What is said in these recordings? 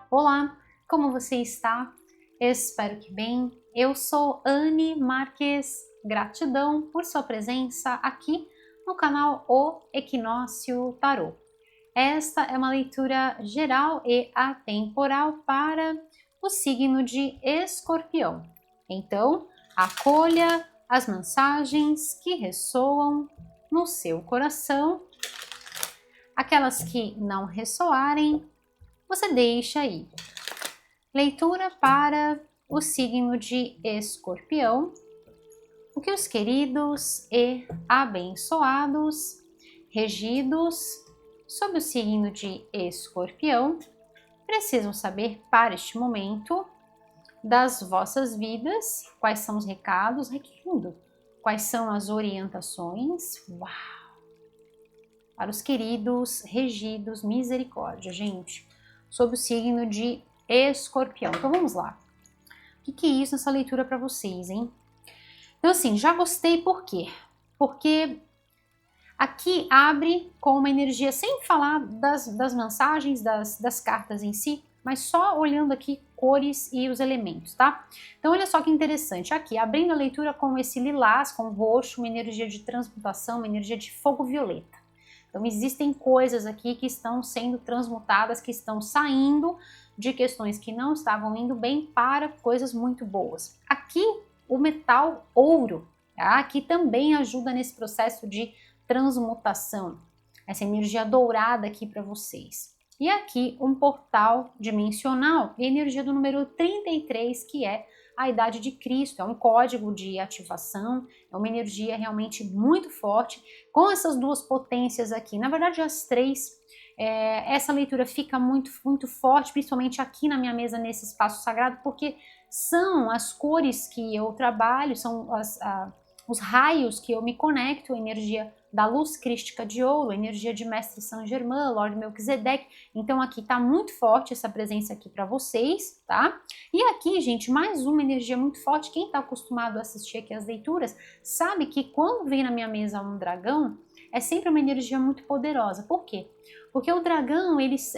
Olá, como você está? Espero que bem. Eu sou Anne Marques. Gratidão por sua presença aqui no canal O Equinócio Tarô. Esta é uma leitura geral e atemporal para o signo de Escorpião. Então, acolha as mensagens que ressoam no seu coração. Aquelas que não ressoarem, você deixa aí. Leitura para o signo de Escorpião. O que os queridos e abençoados, regidos sob o signo de Escorpião, precisam saber para este momento das vossas vidas, quais são os recados, quais são as orientações. Uau! Para os queridos, regidos, misericórdia, gente, sob o signo de Escorpião. Então vamos lá. O que é isso nessa leitura para vocês, hein? Então assim, já gostei por quê? Porque aqui abre com uma energia, sem falar das mensagens, das cartas em si, mas só olhando aqui cores e os elementos, tá? Então olha só que interessante, aqui abrindo a leitura com esse lilás, com roxo, uma energia de transmutação, uma energia de fogo violeta. Então existem coisas aqui que estão sendo transmutadas, que estão saindo de questões que não estavam indo bem para coisas muito boas. Aqui o metal ouro, tá? Que também ajuda nesse processo de transmutação, essa energia dourada aqui para vocês. E aqui um portal dimensional, e a energia do número 33, que é a idade de Cristo, é um código de ativação, é uma energia realmente muito forte, com essas duas potências aqui, na verdade as três, essa leitura fica muito forte, principalmente aqui na minha mesa, nesse espaço sagrado, porque são as cores que eu trabalho, são os raios que eu me conecto, a energia da luz crística de ouro, a energia de Mestre Saint Germain, Lord Melquisedeque. Então aqui tá muito forte essa presença aqui para vocês, tá? E aqui, gente, mais uma energia muito forte. Quem tá acostumado a assistir aqui as leituras sabe que quando vem na minha mesa um dragão, é sempre uma energia muito poderosa. Por quê? Porque o dragão, eles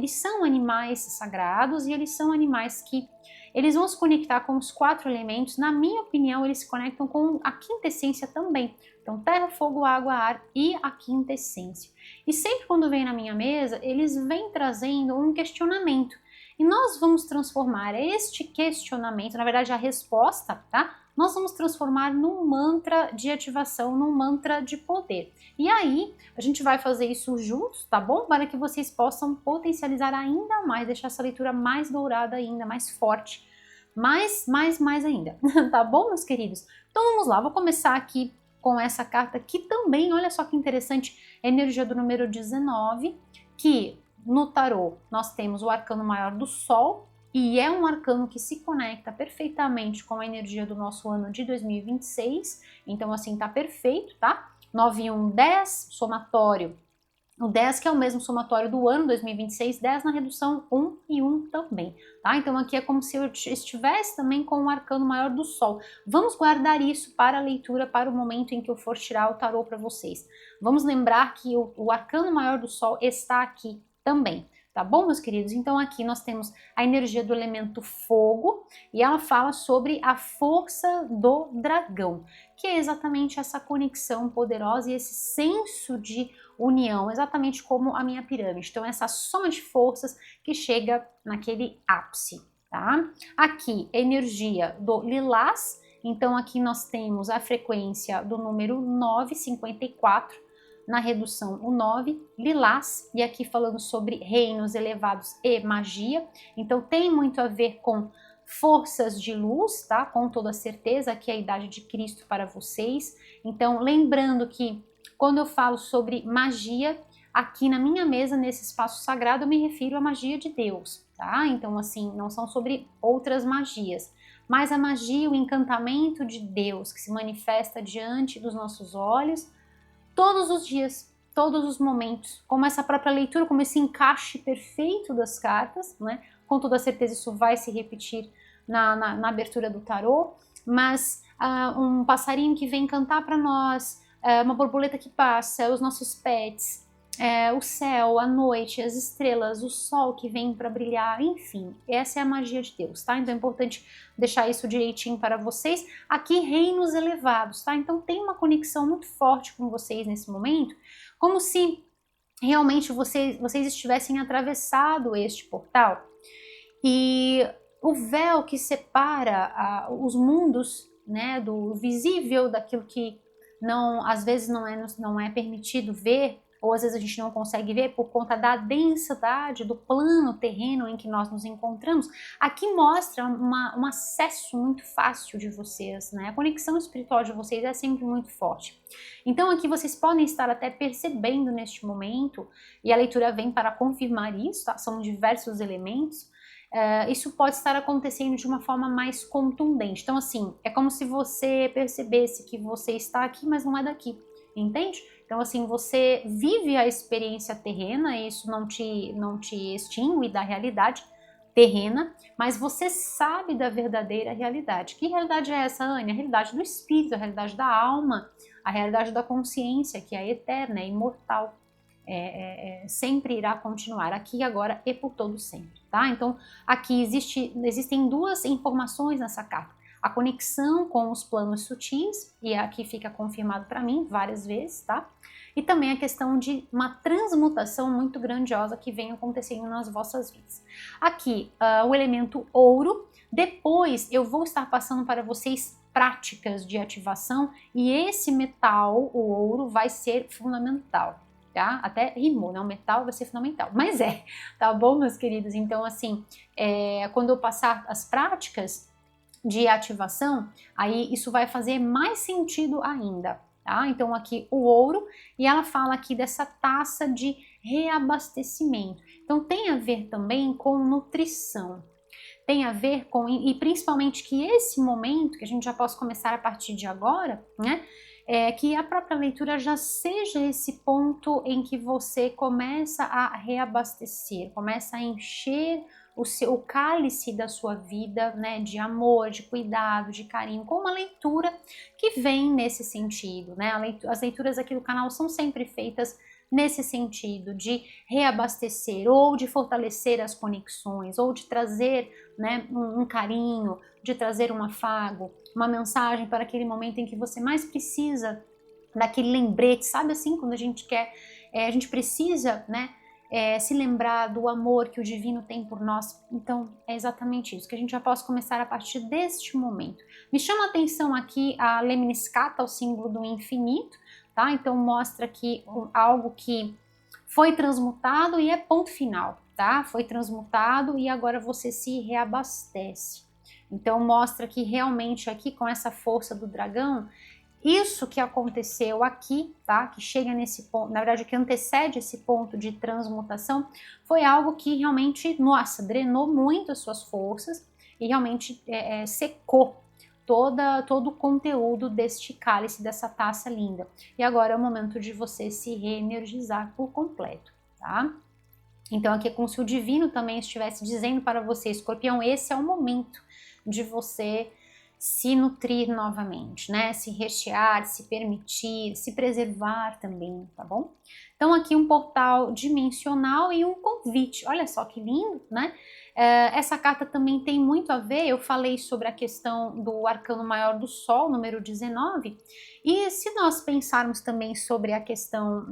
são animais sagrados e eles são animais que eles vão se conectar com os 4 elementos. Na minha opinião, eles se conectam com a quinta essência também. Então, terra, fogo, água, ar e a quinta essência. E sempre quando vem na minha mesa, eles vêm trazendo um questionamento. E nós vamos transformar este questionamento, na verdade a resposta, tá? Nós vamos transformar num mantra de ativação, num mantra de poder. E aí, a gente vai fazer isso juntos, tá bom? Para que vocês possam potencializar ainda mais, deixar essa leitura mais dourada ainda, mais forte, mais ainda, tá bom, meus queridos? Então vamos lá, vou começar aqui com essa carta que também, olha só que interessante, energia do número 19, que no tarô nós temos o arcano maior do Sol, e é um arcano que se conecta perfeitamente com a energia do nosso ano de 2026, então assim tá perfeito, tá? 9 e 1, 10, somatório, o 10 que é o mesmo somatório do ano 2026, 10 na redução 1 e 1 também, tá? Então aqui é como se eu estivesse também com o arcano maior do Sol. Vamos guardar isso para a leitura, para o momento em que eu for tirar o tarô para vocês. Vamos lembrar que o arcano maior do Sol está aqui também. Tá bom, meus queridos? Então aqui nós temos a energia do elemento fogo e ela fala sobre a força do dragão, que é exatamente essa conexão poderosa e esse senso de união, exatamente como a minha pirâmide. Então essa soma de forças que chega naquele ápice, tá? Aqui, energia do lilás, então aqui nós temos a frequência do número 954, na redução o 9, lilás, e aqui falando sobre reinos elevados e magia, então tem muito a ver com forças de luz, tá? Com toda certeza, aqui é a idade de Cristo para vocês. Então, lembrando que quando eu falo sobre magia, aqui na minha mesa, nesse espaço sagrado, eu me refiro à magia de Deus, tá? Então, assim, não são sobre outras magias, mas a magia, o encantamento de Deus que se manifesta diante dos nossos olhos, todos os dias, todos os momentos, como essa própria leitura, como esse encaixe perfeito das cartas, né? Com toda certeza isso vai se repetir na abertura do tarô, mas um passarinho que vem cantar para nós, uma borboleta que passa, os nossos pets, o céu, a noite, as estrelas, o sol que vem para brilhar, enfim, essa é a magia de Deus, tá? Então é importante deixar isso direitinho para vocês. Aqui, reinos elevados, tá? Então tem uma conexão muito forte com vocês nesse momento, como se realmente vocês estivessem atravessado este portal e o véu que separa os mundos, né, do visível, daquilo que não, às vezes não é permitido ver, ou às vezes a gente não consegue ver por conta da densidade do plano terreno em que nós nos encontramos. Aqui mostra um acesso muito fácil de vocês, né? A conexão espiritual de vocês é sempre muito forte. Então aqui vocês podem estar até percebendo neste momento, e a leitura vem para confirmar isso, tá? São diversos elementos. Isso pode estar acontecendo de uma forma mais contundente. Então, assim, é como se você percebesse que você está aqui, mas não é daqui, entende? Então, assim, você vive a experiência terrena, isso não te extingue da realidade terrena, mas você sabe da verdadeira realidade. Que realidade é essa, Anne? A realidade do espírito, a realidade da alma, a realidade da consciência, que é eterna, é imortal. Sempre irá continuar aqui, agora e por todo sempre, tá? Então aqui existem duas informações nessa carta: a conexão com os planos sutis, e aqui fica confirmado para mim várias vezes, tá? E também a questão de uma transmutação muito grandiosa que vem acontecendo nas vossas vidas. Aqui o elemento ouro. Depois eu vou estar passando para vocês práticas de ativação, e esse metal, o ouro, vai ser fundamental. Tá? Até rimou, né? O metal vai ser fundamental, mas tá bom, meus queridos? Então, assim, quando eu passar as práticas de ativação, aí isso vai fazer mais sentido ainda, tá? Então, aqui o ouro, e ela fala aqui dessa taça de reabastecimento. Então, tem a ver também com nutrição, tem a ver com, e principalmente que esse momento, que a gente já possa começar a partir de agora, né? Que a própria leitura já seja esse ponto em que você começa a reabastecer, começa a encher o cálice da sua vida, né, de amor, de cuidado, de carinho, com uma leitura que vem nesse sentido, né? As leituras aqui do canal são sempre feitas nesse sentido de reabastecer, ou de fortalecer as conexões, ou de trazer, né, um carinho, de trazer um afago, uma mensagem para aquele momento em que você mais precisa daquele lembrete, sabe assim, quando a gente quer, a gente precisa, né, se lembrar do amor que o divino tem por nós. Então é exatamente isso, que a gente já possa começar a partir deste momento. Me chama a atenção aqui a Lemniscata, o símbolo do infinito, tá? Então mostra aqui algo que foi transmutado e é ponto final, tá? Foi transmutado e agora você se reabastece. Então mostra que realmente aqui com essa força do dragão, isso que aconteceu aqui, tá? Que chega nesse ponto, na verdade que antecede esse ponto de transmutação, foi algo que realmente, nossa, drenou muito as suas forças e realmente secou todo o conteúdo deste cálice, dessa taça linda. E agora é o momento de você se reenergizar por completo, tá? Então aqui é como se o divino também estivesse dizendo para você, Escorpião, esse é o momento de você se nutrir novamente, né? Se rechear, se permitir, se preservar também, tá bom? Então aqui um portal dimensional e um convite, olha só que lindo, né? Essa carta também tem muito a ver, eu falei sobre a questão do arcano maior do Sol, número 19, e se nós pensarmos também sobre a questão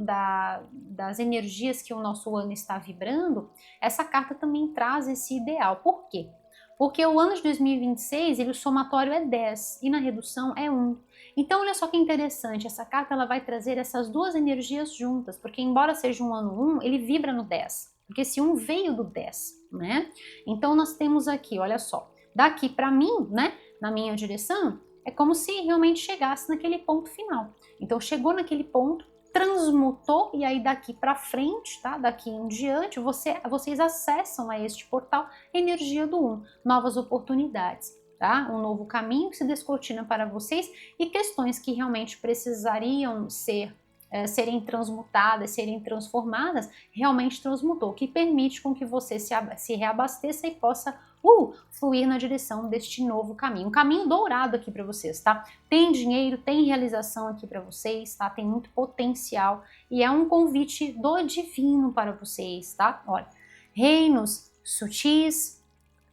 das energias que o nosso ano está vibrando, essa carta também traz esse ideal. Por quê? Porque o ano de 2026, o somatório é 10 e na redução é 1. Então, olha só que interessante, essa carta ela vai trazer essas duas energias juntas, porque embora seja um ano 1, ele vibra no 10, porque esse 1 veio do 10, né? Então, nós temos aqui, olha só, daqui para mim, né, na minha direção, é como se realmente chegasse naquele ponto final. Então, chegou naquele ponto, transmutou, e aí daqui para frente, tá? Daqui em diante, vocês acessam a este portal energia do 1, novas oportunidades, tá? Um novo caminho que se descortina para vocês e questões que realmente precisariam serem transmutadas, serem transformadas, realmente transmutou, que permite com que você se reabasteça e possa fluir na direção deste novo caminho. Um caminho dourado aqui para vocês, tá? Tem dinheiro, tem realização aqui para vocês, tá? Tem muito potencial e é um convite do divino para vocês, tá? Olha, reinos sutis,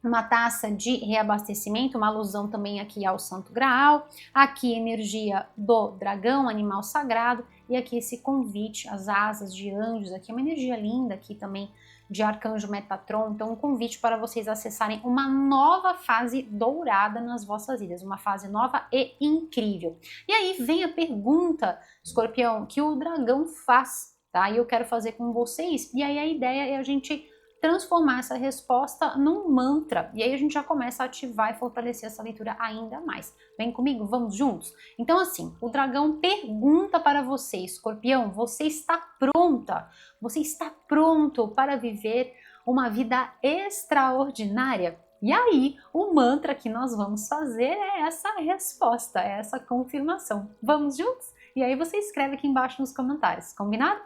uma taça de reabastecimento, uma alusão também aqui ao Santo Graal, aqui energia do dragão, animal sagrado, e aqui esse convite, as asas de anjos, aqui uma energia linda aqui também de arcanjo Metatron, então um convite para vocês acessarem uma nova fase dourada nas vossas vidas, uma fase nova e incrível. E aí vem a pergunta, Escorpião, que o dragão faz, tá? E eu quero fazer com vocês, e aí a ideia é a gente transformar essa resposta num mantra. E aí a gente já começa a ativar e fortalecer essa leitura ainda mais. Vem comigo? Vamos juntos? Então assim, o dragão pergunta para você, Escorpião, você está pronta? Você está pronto para viver uma vida extraordinária? E aí, o mantra que nós vamos fazer é essa resposta, é essa confirmação. Vamos juntos? E aí você escreve aqui embaixo nos comentários, combinado?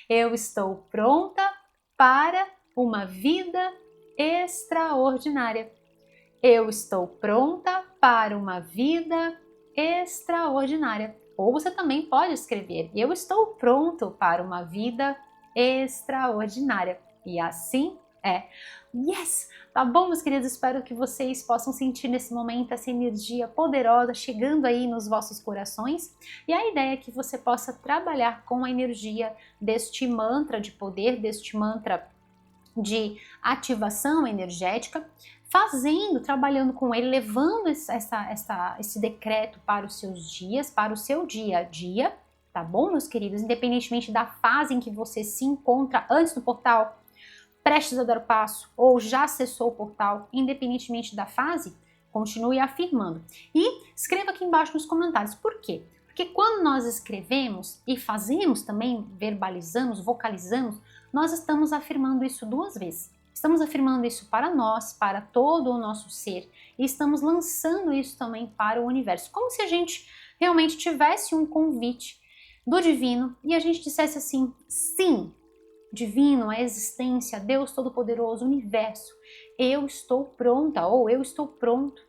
Eu estou pronta para uma vida extraordinária. Eu estou pronta para uma vida extraordinária. Ou você também pode escrever: eu estou pronto para uma vida extraordinária. E assim é. Yes! Tá bom, meus queridos? Espero que vocês possam sentir nesse momento essa energia poderosa chegando aí nos vossos corações. E a ideia é que você possa trabalhar com a energia deste mantra de poder, deste mantra de ativação energética, trabalhando com ele, levando esse decreto para os seus dias, para o seu dia a dia, tá bom, meus queridos? Independentemente da fase em que você se encontra antes do portal, prestes a dar o passo ou já acessou o portal, independentemente da fase, continue afirmando. E escreva aqui embaixo nos comentários por quê? Porque quando nós escrevemos e fazemos também, verbalizamos, vocalizamos, nós estamos afirmando isso duas vezes. Estamos afirmando isso para nós, para todo o nosso ser, e estamos lançando isso também para o universo. Como se a gente realmente tivesse um convite do divino e a gente dissesse assim: sim, divino, a existência, Deus Todo-Poderoso, universo, eu estou pronta ou eu estou pronto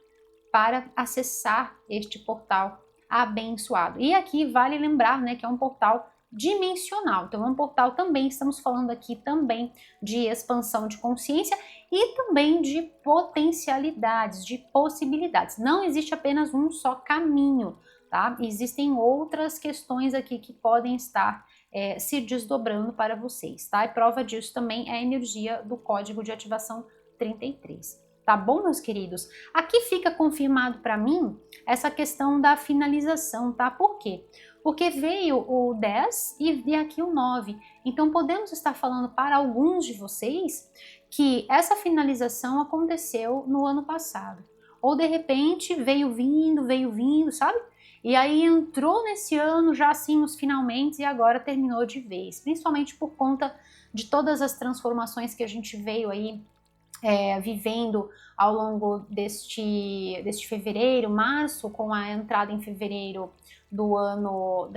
para acessar este portal abençoado. E aqui vale lembrar, né, que é um portal dimensional, então é um portal também, estamos falando aqui também de expansão de consciência e também de potencialidades, de possibilidades. Não existe apenas um só caminho, tá? Existem outras questões aqui que podem estar se desdobrando para vocês, tá? E prova disso também é a energia do código de ativação 33. Tá bom, meus queridos? Aqui fica confirmado para mim essa questão da finalização, tá? Por quê? Porque veio o 10 e aqui o 9. Então podemos estar falando para alguns de vocês que essa finalização aconteceu no ano passado. Ou de repente veio vindo, sabe? E aí entrou nesse ano já assim nos finalmente e agora terminou de vez. Principalmente por conta de todas as transformações que a gente veio aí vivendo ao longo deste fevereiro, março, com a entrada em fevereiro do ano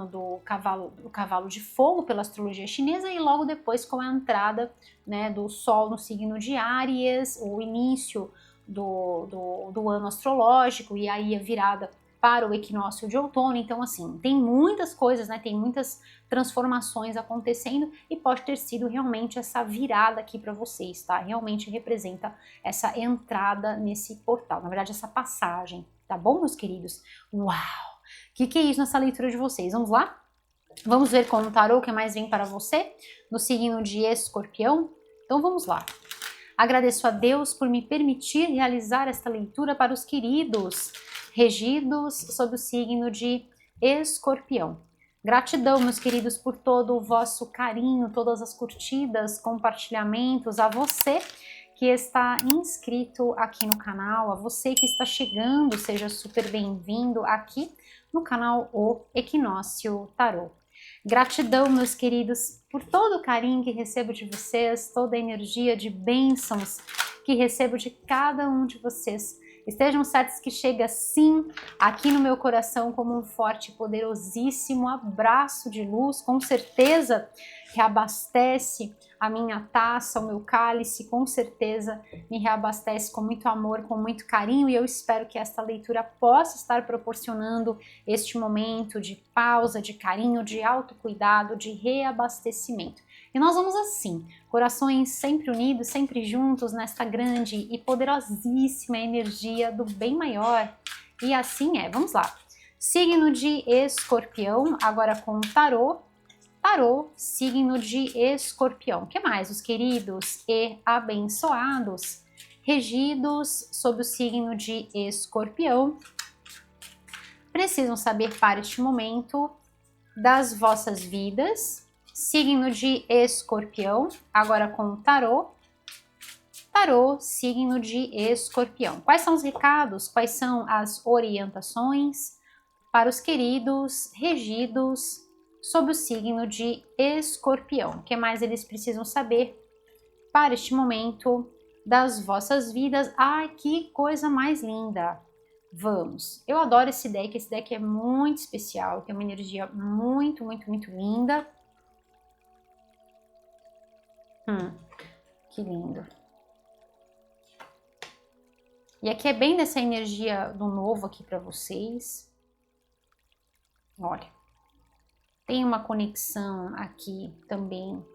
do cavalo de fogo pela astrologia chinesa, e logo depois com a entrada, né, do Sol no signo de Áries, o início do ano astrológico, e aí a virada para o equinócio de outono. Então assim, tem muitas coisas, né, tem muitas transformações acontecendo e pode ter sido realmente essa virada aqui para vocês, tá? Realmente representa essa entrada nesse portal, na verdade essa passagem, tá bom, meus queridos? Uau! O que é isso nessa leitura de vocês? Vamos lá? Vamos ver como o tarô que mais vem para você no signo de Escorpião? Então vamos lá. Agradeço a Deus por me permitir realizar esta leitura para os queridos regidos sob o signo de Escorpião. Gratidão, meus queridos, por todo o vosso carinho, todas as curtidas, compartilhamentos, a você que está inscrito aqui no canal, a você que está chegando, seja super bem-vindo aqui no canal O Equinócio Tarô. Gratidão, meus queridos, por todo o carinho que recebo de vocês, toda a energia de bênçãos que recebo de cada um de vocês. Estejam certos que chega sim aqui no meu coração como um forte e poderosíssimo abraço de luz, com certeza reabastece a minha taça, o meu cálice, com certeza me reabastece com muito amor, com muito carinho, e eu espero que esta leitura possa estar proporcionando este momento de pausa, de carinho, de autocuidado, de reabastecimento. E nós vamos assim, corações sempre unidos, sempre juntos nesta grande e poderosíssima energia do bem maior. E assim é, vamos lá. Signo de Escorpião, agora com o tarô. Tarô, signo de Escorpião. O que mais, os queridos e abençoados, regidos sob o signo de Escorpião, precisam saber para este momento das vossas vidas. Signo de Escorpião, agora com o tarô. Tarô, signo de Escorpião. Quais são os recados? Quais são as orientações para os queridos regidos sob o signo de Escorpião? O que mais eles precisam saber para este momento das vossas vidas? Ai, que coisa mais linda! Vamos! Eu adoro esse deck é muito especial, tem uma energia muito, muito, muito linda. Que lindo! E aqui é bem dessa energia do novo aqui para vocês. Olha, tem uma conexão aqui também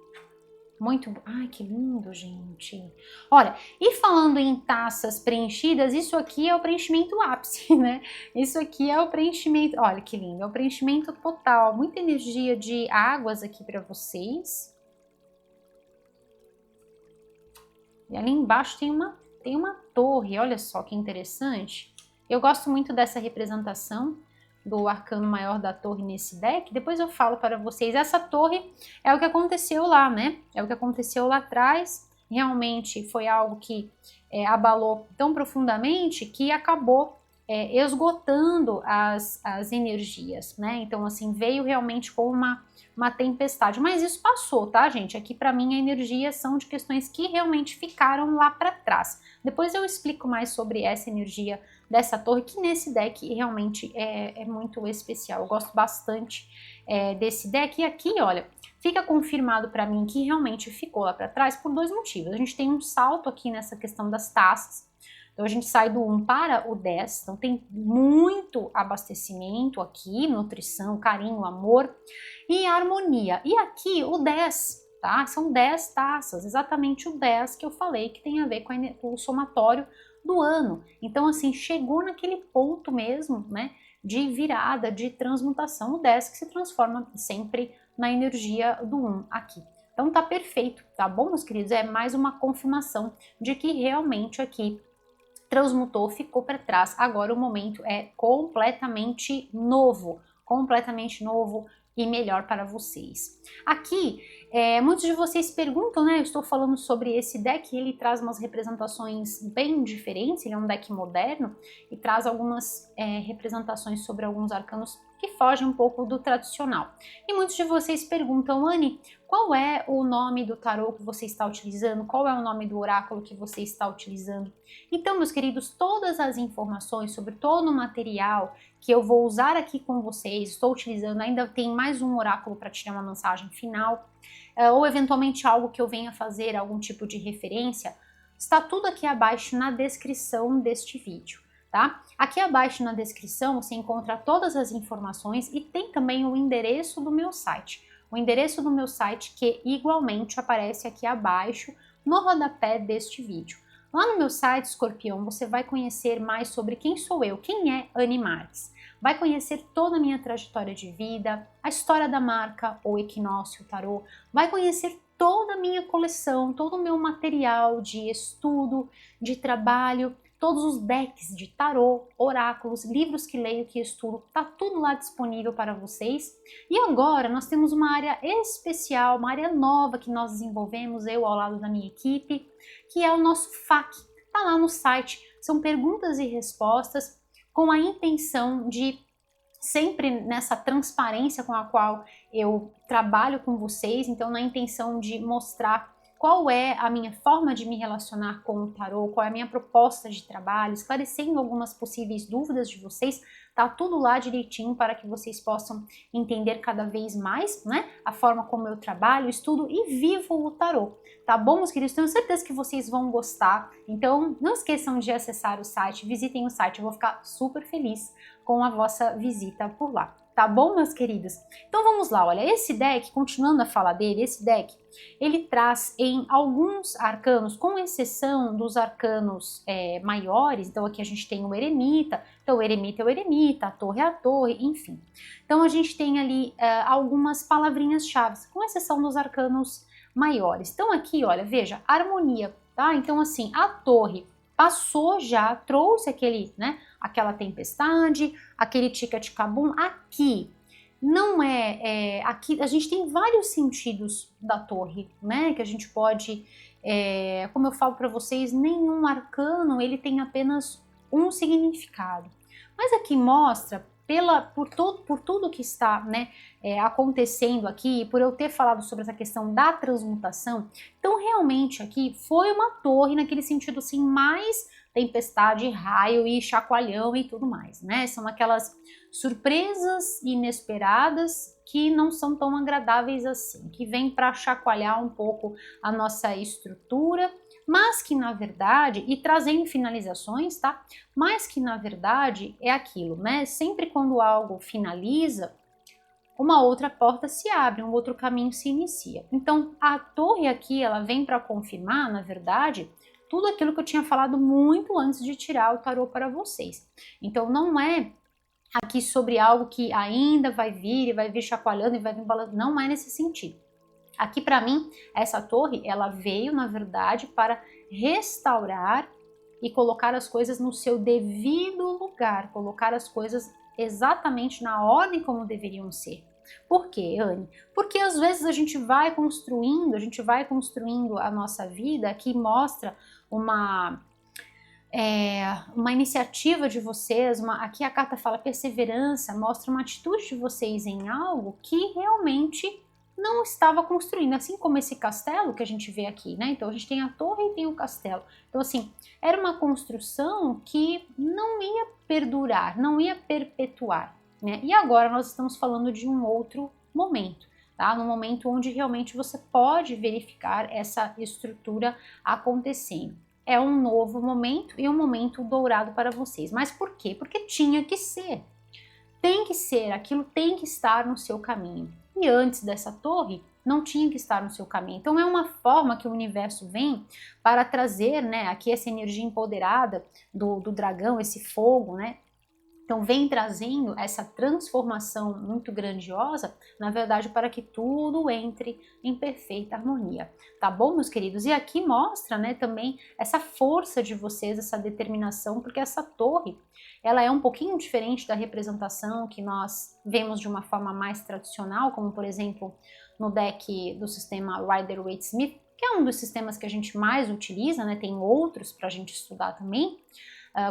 muito... Ai, que lindo, gente! Olha, e falando em taças preenchidas, isso aqui é o preenchimento ápice, né? Isso aqui é o preenchimento... Olha que lindo, é o preenchimento total. Muita energia de águas aqui para vocês. E ali embaixo tem uma torre, olha só que interessante. Eu gosto muito dessa representação do arcano maior da torre nesse deck. Depois eu falo para vocês. Essa torre é o que aconteceu lá, né? É o que aconteceu lá atrás. Realmente foi algo que abalou tão profundamente que acabou esgotando as energias, né? Então, assim, veio realmente com uma tempestade. Mas isso passou, tá, gente? Aqui, para mim, a energia são de questões que realmente ficaram lá para trás. Depois eu explico mais sobre essa energia dessa torre, que nesse deck realmente é muito especial. Eu gosto bastante desse deck. E aqui, olha, fica confirmado para mim que realmente ficou lá para trás por dois motivos. A gente tem um salto aqui nessa questão das taças. Então, a gente sai do 1 para o 10, então tem muito abastecimento aqui, nutrição, carinho, amor e harmonia. E aqui o 10, tá? São 10 taças, exatamente o 10 que eu falei que tem a ver com o somatório do ano. Então, assim, chegou naquele ponto mesmo, né, de virada, de transmutação, o 10 que se transforma sempre na energia do 1 aqui. Então, tá perfeito, tá bom, meus queridos? É mais uma confirmação de que realmente aqui transmutou, ficou para trás. Agora o momento é completamente novo e melhor para vocês. Aqui, muitos de vocês perguntam, né? Eu estou falando sobre esse deck, ele traz umas representações bem diferentes, ele é um deck moderno e traz algumas representações sobre alguns arcanos que fogem um pouco do tradicional. E muitos de vocês perguntam, Anne, qual é o nome do tarô que você está utilizando? Qual é o nome do oráculo que você está utilizando? Então, meus queridos, todas as informações sobre todo o material que eu vou usar aqui com vocês, estou utilizando, ainda tem mais um oráculo para tirar uma mensagem final, ou eventualmente algo que eu venha fazer, algum tipo de referência, está tudo aqui abaixo na descrição deste vídeo. Tá? Aqui abaixo na descrição você encontra todas as informações e tem também o endereço do meu site. O endereço do meu site que igualmente aparece aqui abaixo no rodapé deste vídeo. Lá no meu site, Escorpião, você vai conhecer mais sobre quem sou eu, quem é Anne Marques. Vai conhecer toda a minha trajetória de vida, a história da marca, o Equinócio Tarô, vai conhecer toda a minha coleção, todo o meu material de estudo, de trabalho, todos os decks de tarô, oráculos, livros que leio, que estudo, tá tudo lá disponível para vocês. E agora nós temos uma área especial, uma área nova que nós desenvolvemos, eu ao lado da minha equipe, que é o nosso FAQ. Tá lá no site, são perguntas e respostas com a intenção de sempre nessa transparência com a qual eu trabalho com vocês, então na intenção de mostrar qual é a minha forma de me relacionar com o tarô, qual é a minha proposta de trabalho, esclarecendo algumas possíveis dúvidas de vocês. Tá tudo lá direitinho para que vocês possam entender cada vez mais, né, a forma como eu trabalho, estudo e vivo o tarô. Tá bom, meus queridos? Tenho certeza que vocês vão gostar. Então, não esqueçam de acessar o site, visitem o site. Eu vou ficar super feliz com a vossa visita por lá. Tá bom, meus queridos? Então vamos lá, olha, esse deck, continuando a falar dele, esse deck, ele traz em alguns arcanos, com exceção dos arcanos maiores, então aqui a gente tem o eremita, então o eremita é o eremita, a torre, enfim. Então a gente tem ali algumas palavrinhas-chave, com exceção dos arcanos maiores. Então aqui, olha, veja, harmonia, tá? Então assim, a torre passou já, trouxe aquele, né, aquela tempestade, aquele tica-tica-bum. Aqui não aqui a gente tem vários sentidos da torre, né, que a gente pode, como eu falo para vocês, nenhum arcano ele tem apenas um significado, mas aqui mostra por tudo que está, né, acontecendo aqui, por eu ter falado sobre essa questão da transmutação, então realmente aqui foi uma torre naquele sentido assim, mais tempestade, raio e chacoalhão e tudo mais, né? São aquelas surpresas inesperadas que não são tão agradáveis assim, que vêm para chacoalhar um pouco a nossa estrutura, mas que na verdade, e trazendo finalizações, tá? Mas que na verdade é aquilo, né? Sempre quando algo finaliza, uma outra porta se abre, um outro caminho se inicia. Então, a torre aqui, ela vem para confirmar, na verdade, tudo aquilo que eu tinha falado muito antes de tirar o tarô para vocês. Então, não é aqui sobre algo que ainda vai vir chacoalhando e vai vir balançando, não é nesse sentido. Aqui, para mim, essa torre, ela veio, na verdade, para restaurar e colocar as coisas no seu devido lugar, colocar as coisas exatamente na ordem como deveriam ser. Por quê, Anne? Porque às vezes a gente vai construindo a nossa vida que mostra uma iniciativa de vocês, aqui a carta fala perseverança, mostra uma atitude de vocês em algo que realmente não estava construindo, assim como esse castelo que a gente vê aqui, né? Então a gente tem a torre e tem o castelo. Então assim, era uma construção que não ia perdurar, não ia perpetuar, né? E agora nós estamos falando de um outro momento, tá? No momento onde realmente você pode verificar essa estrutura acontecendo. É um novo momento e um momento dourado para vocês. Mas por quê? Porque tinha que ser. Tem que ser, aquilo tem que estar no seu caminho. E antes dessa torre, não tinha que estar no seu caminho. Então é uma forma que o universo vem para trazer, né, aqui essa energia empoderada do dragão, esse fogo, né? Então vem trazendo essa transformação muito grandiosa, na verdade, para que tudo entre em perfeita harmonia. Tá bom, meus queridos? E aqui mostra, né, também essa força de vocês, essa determinação, porque essa torre, ela é um pouquinho diferente da representação que nós vemos de uma forma mais tradicional, como por exemplo no deck do sistema Rider-Waite-Smith, que é um dos sistemas que a gente mais utiliza, né? Tem outros para a gente estudar também.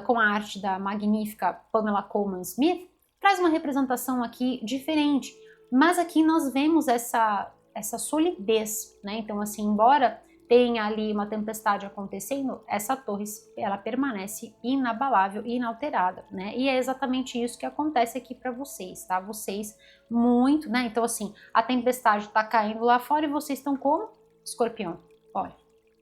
Com a arte da magnífica Pamela Colman Smith, traz uma representação aqui diferente, mas aqui nós vemos essa solidez, né? Então assim, embora tenha ali uma tempestade acontecendo, essa torre, ela permanece inabalável e inalterada, né? E é exatamente isso que acontece aqui para vocês, tá? Vocês muito, né? Então assim, a tempestade tá caindo lá fora e vocês estão como? Escorpião, olha,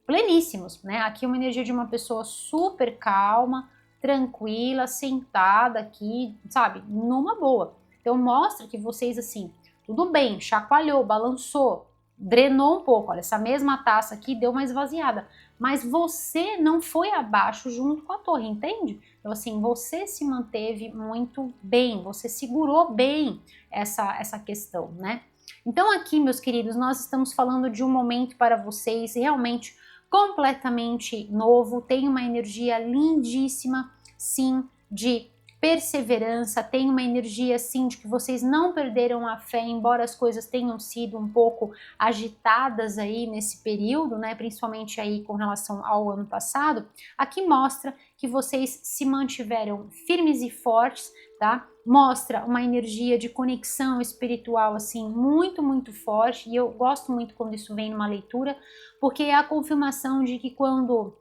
pleníssimos, né? Aqui uma energia de uma pessoa super calma, tranquila, sentada aqui, sabe? Numa boa. Então mostra que vocês assim, tudo bem, chacoalhou, balançou, drenou um pouco, olha, essa mesma taça aqui deu uma esvaziada, mas você não foi abaixo junto com a torre, entende? Então assim, você se manteve muito bem, você segurou bem essa questão, né? Então aqui, meus queridos, nós estamos falando de um momento para vocês realmente completamente novo, tem uma energia lindíssima, sim, de perseverança, tem uma energia assim de que vocês não perderam a fé, embora as coisas tenham sido um pouco agitadas aí nesse período, né, principalmente aí com relação ao ano passado. Aqui mostra que vocês se mantiveram firmes e fortes, tá? Mostra uma energia de conexão espiritual assim muito forte, e eu gosto muito quando isso vem numa leitura, porque é a confirmação de que quando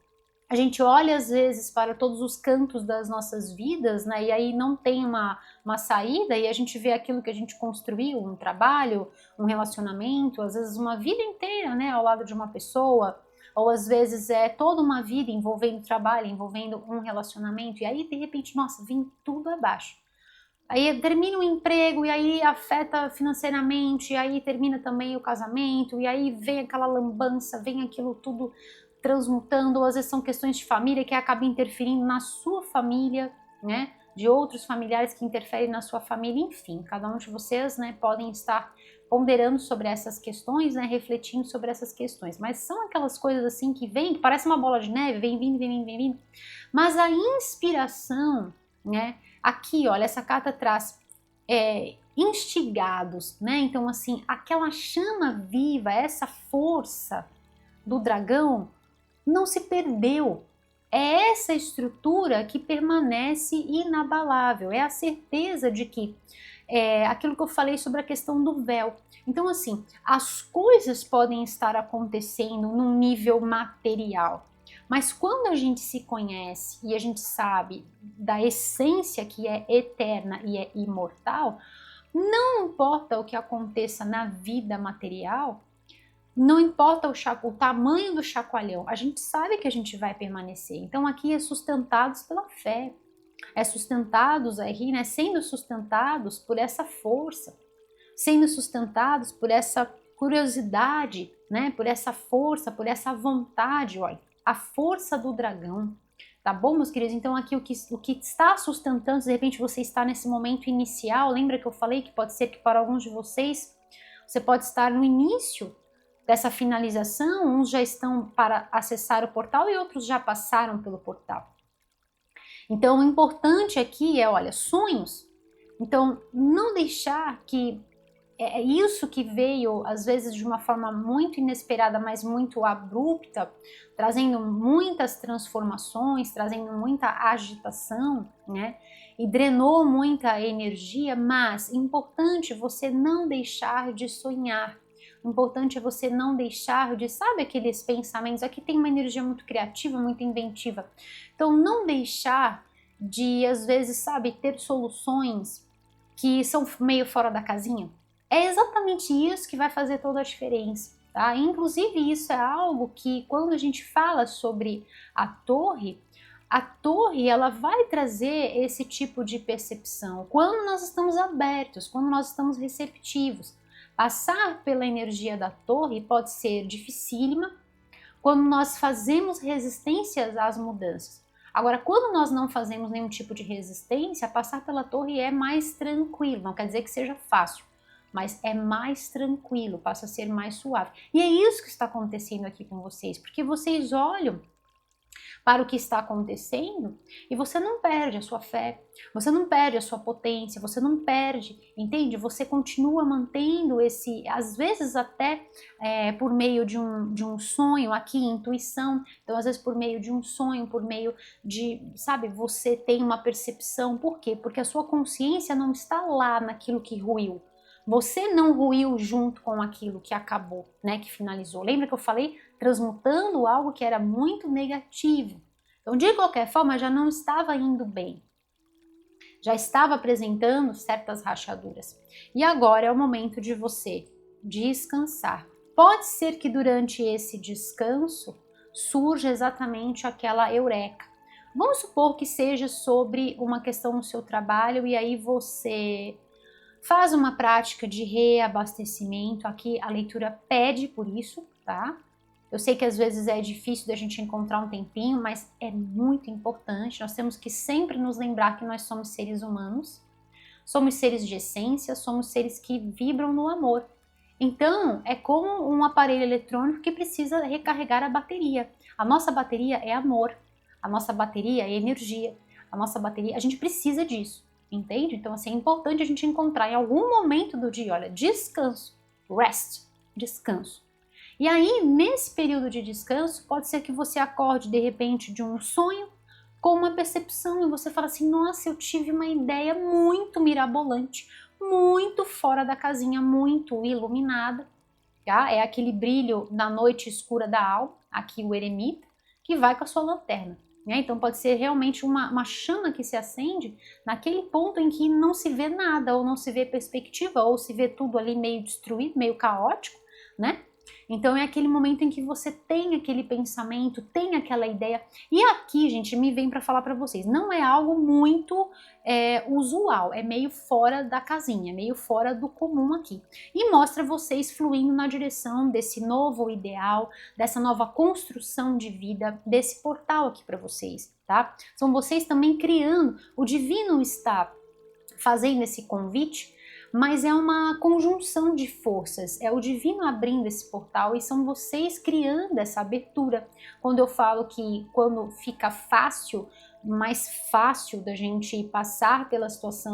a gente olha às vezes para todos os cantos das nossas vidas, né, e aí não tem uma saída, e a gente vê aquilo que a gente construiu, um trabalho, um relacionamento, às vezes uma vida inteira, né, ao lado de uma pessoa, ou às vezes é toda uma vida envolvendo trabalho, envolvendo um relacionamento, e aí de repente, nossa, vem tudo abaixo. Aí termina o emprego, e aí afeta financeiramente, e aí termina também o casamento, e aí vem aquela lambança, vem aquilo tudo transmutando, ou às vezes são questões de família que acabam interferindo na sua família, né? De outros familiares que interferem na sua família, enfim, cada um de vocês, né, podem estar ponderando sobre essas questões, né, refletindo sobre essas questões, mas são aquelas coisas assim que vem, que parece uma bola de neve, vem vindo, mas a inspiração, né, aqui, olha, essa carta traz instigados, né, então assim, aquela chama viva, essa força do dragão, não se perdeu. É essa estrutura que permanece inabalável, é a certeza de que aquilo que eu falei sobre a questão do véu. Então, assim, as coisas podem estar acontecendo num nível material, mas quando a gente se conhece e a gente sabe da essência que é eterna e é imortal, não importa o que aconteça na vida material, não importa o tamanho do chacoalhão, a gente sabe que a gente vai permanecer. Então aqui é sustentados pela fé, é sustentados aí, né, sendo sustentados por essa força, sendo sustentados por essa curiosidade, né, por essa força, por essa vontade, olha, a força do dragão. Tá bom, meus queridos? Então aqui o que está sustentando, de repente você está nesse momento inicial, lembra que eu falei que pode ser que para alguns de vocês, você pode estar no início dessa finalização, uns já estão para acessar o portal e outros já passaram pelo portal. Então, o importante aqui é, olha, sonhos. Então, não deixar que isso que veio, às vezes, de uma forma muito inesperada, mas muito abrupta, trazendo muitas transformações, trazendo muita agitação, né? E drenou muita energia, mas é importante você não deixar de sonhar. O importante é você não deixar de, sabe, aqueles pensamentos, aqui tem uma energia muito criativa, muito inventiva. Então, não deixar de, às vezes, sabe, ter soluções que são meio fora da casinha. É exatamente isso que vai fazer toda a diferença, tá? Inclusive, isso é algo que, quando a gente fala sobre a torre ela vai trazer esse tipo de percepção. Quando nós estamos abertos, quando nós estamos receptivos, passar pela energia da torre pode ser dificílima quando nós fazemos resistências às mudanças. Agora, quando nós não fazemos nenhum tipo de resistência, passar pela torre é mais tranquilo, não quer dizer que seja fácil, mas é mais tranquilo, passa a ser mais suave. E é isso que está acontecendo aqui com vocês, porque vocês olham para o que está acontecendo e você não perde a sua fé, você não perde a sua potência, você não perde, entende? Você continua mantendo esse, às vezes até por meio de um sonho, aqui intuição, então às vezes por meio de um sonho, por meio de, sabe, você tem uma percepção, por quê? Porque a sua consciência não está lá naquilo que ruiu, você não ruiu junto com aquilo que acabou, né, que finalizou. Lembra que eu falei? Transmutando algo que era muito negativo. Então, de qualquer forma, já não estava indo bem. Já estava apresentando certas rachaduras. E agora é o momento de você descansar. Pode ser que durante esse descanso surja exatamente aquela eureka. Vamos supor que seja sobre uma questão no seu trabalho e aí você faz uma prática de reabastecimento. Aqui a leitura pede por isso, tá? Eu sei que às vezes é difícil da gente encontrar um tempinho, mas é muito importante. Nós temos que sempre nos lembrar que nós somos seres humanos, somos seres de essência, somos seres que vibram no amor. Então, é como um aparelho eletrônico que precisa recarregar a bateria. A nossa bateria é amor, a nossa bateria é energia. a nossa bateria, a gente precisa disso, entende? Então, assim, é importante a gente encontrar em algum momento do dia, olha, descanso, rest, descanso. E aí, nesse período de descanso, pode ser que você acorde, de repente, de um sonho, com uma percepção, e você fala assim, nossa, eu tive uma ideia muito mirabolante, muito fora da casinha, muito iluminada, tá? É aquele brilho na noite escura da alma, aqui o eremita, que vai com a sua lanterna. Né? Então pode ser realmente uma chama que se acende naquele ponto em que não se vê nada, ou não se vê perspectiva, ou se vê tudo ali meio destruído, meio caótico, né? Então é aquele momento em que você tem aquele pensamento, tem aquela ideia. E aqui, gente, me vem para falar para vocês, não é algo muito usual, é meio fora da casinha, meio fora do comum aqui. E mostra vocês fluindo na direção desse novo ideal, dessa nova construção de vida, desse portal aqui para vocês, tá? São vocês também criando, o divino está fazendo esse convite, mas é uma conjunção de forças, é o divino abrindo esse portal e são vocês criando essa abertura. Quando eu falo que quando fica fácil, mais fácil da gente passar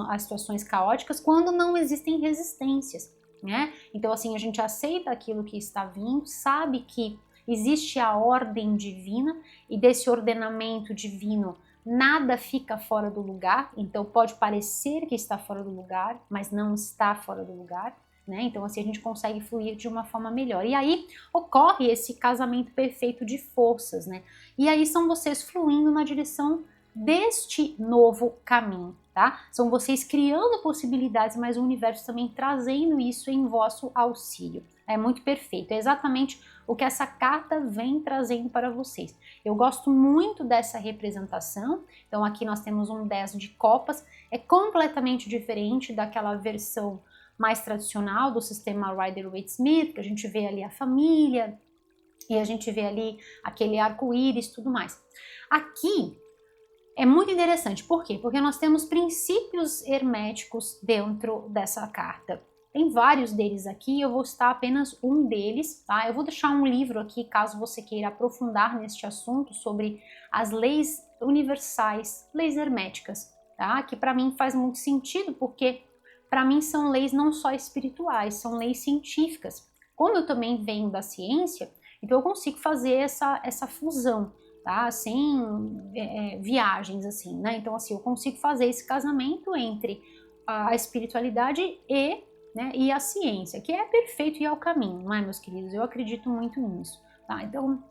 as situações caóticas, quando não existem resistências, né? Então assim, a gente aceita aquilo que está vindo, sabe que existe a ordem divina e desse ordenamento divino nada fica fora do lugar, então pode parecer que está fora do lugar, mas não está fora do lugar, né? Então assim a gente consegue fluir de uma forma melhor. E aí ocorre esse casamento perfeito de forças, né? E aí são vocês fluindo na direção deste novo caminho, tá? São vocês criando possibilidades, mas o universo também trazendo isso em vosso auxílio. É muito perfeito, é exatamente o que essa carta vem trazendo para vocês. Eu gosto muito dessa representação, então aqui nós temos um 10 de copas, é completamente diferente daquela versão mais tradicional do sistema Rider-Waite-Smith, que a gente vê ali a família, e a gente vê ali aquele arco-íris e tudo mais. Aqui é muito interessante, por quê? Porque nós temos princípios herméticos dentro dessa carta. Tem vários deles aqui, eu vou citar apenas um deles, tá? Eu vou deixar um livro aqui, caso você queira aprofundar neste assunto, sobre as leis universais, leis herméticas, tá? Que para mim faz muito sentido, porque para mim são leis não só espirituais, são leis científicas. Como eu também venho da ciência, então eu consigo fazer essa fusão, tá? Sem viagens, assim, né? Então, assim, eu consigo fazer esse casamento entre a espiritualidade e a ciência, que é perfeito e é o caminho, não é, meus queridos? Eu acredito muito nisso, tá? Então,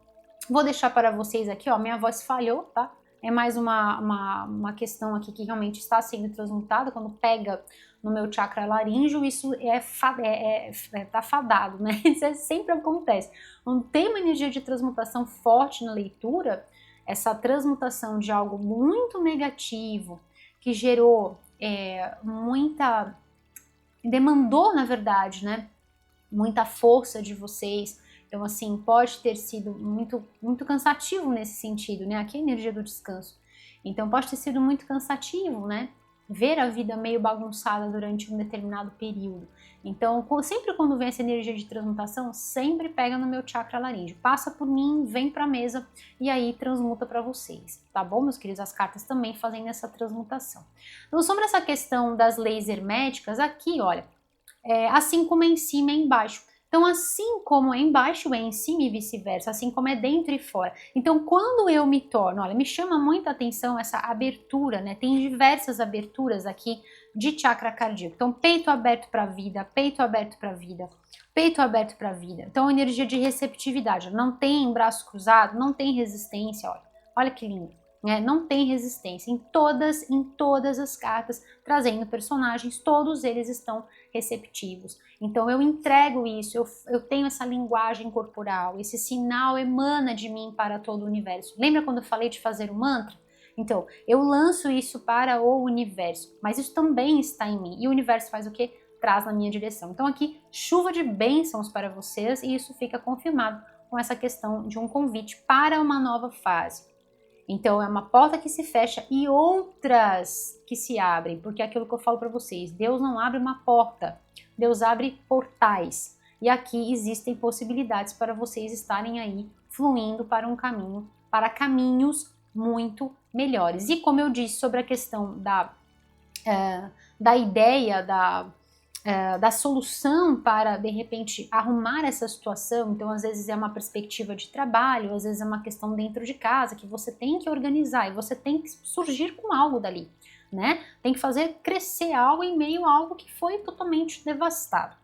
vou deixar para vocês aqui, ó, minha voz falhou, tá? É mais uma questão aqui que realmente está sendo transmutada, quando pega no meu chakra laríngeo, isso tá fadado, né? Isso sempre acontece. Quando tem uma energia de transmutação forte na leitura, essa transmutação de algo muito negativo, que gerou demandou, na verdade, né, muita força de vocês. Então, assim, pode ter sido muito, muito cansativo nesse sentido, né? Aqui é a energia do descanso. Então, pode ter sido muito cansativo, né? Ver a vida meio bagunçada durante um determinado período. Então, sempre quando vem essa energia de transmutação, sempre pega no meu chakra laríngeo. Passa por mim, vem pra mesa e aí transmuta para vocês, tá bom, meus queridos? As cartas também fazem essa transmutação. Então, sobre essa questão das leis herméticas, aqui, olha, assim como é em cima é embaixo. Então, assim como é embaixo, é em cima e vice-versa, assim como é dentro e fora. Então, quando eu me torno, olha, me chama muita atenção essa abertura, né? Tem diversas aberturas aqui de chakra cardíaco. Então, peito aberto para a vida, peito aberto para a vida, peito aberto para a vida. Então, energia de receptividade. Não tem braço cruzado, não tem resistência, olha. Olha que lindo. Não tem resistência em todas as cartas, trazendo personagens, todos eles estão receptivos. Então eu entrego isso, eu tenho essa linguagem corporal, esse sinal emana de mim para todo o universo. Lembra quando eu falei de fazer o mantra? Então, eu lanço isso para o universo, mas isso também está em mim. E o universo faz o quê? Traz na minha direção. Então aqui, chuva de bênçãos para vocês, e isso fica confirmado com essa questão de um convite para uma nova fase. Então, é uma porta que se fecha e outras que se abrem, porque é aquilo que eu falo para vocês, Deus não abre uma porta, Deus abre portais. E aqui existem possibilidades para vocês estarem aí fluindo para um caminho, para caminhos muito melhores. E como eu disse sobre a questão da ideia, da solução para, de repente, arrumar essa situação, então às vezes é uma perspectiva de trabalho, às vezes é uma questão dentro de casa que você tem que organizar e você tem que surgir com algo dali, né? Tem que fazer crescer algo em meio a algo que foi totalmente devastado.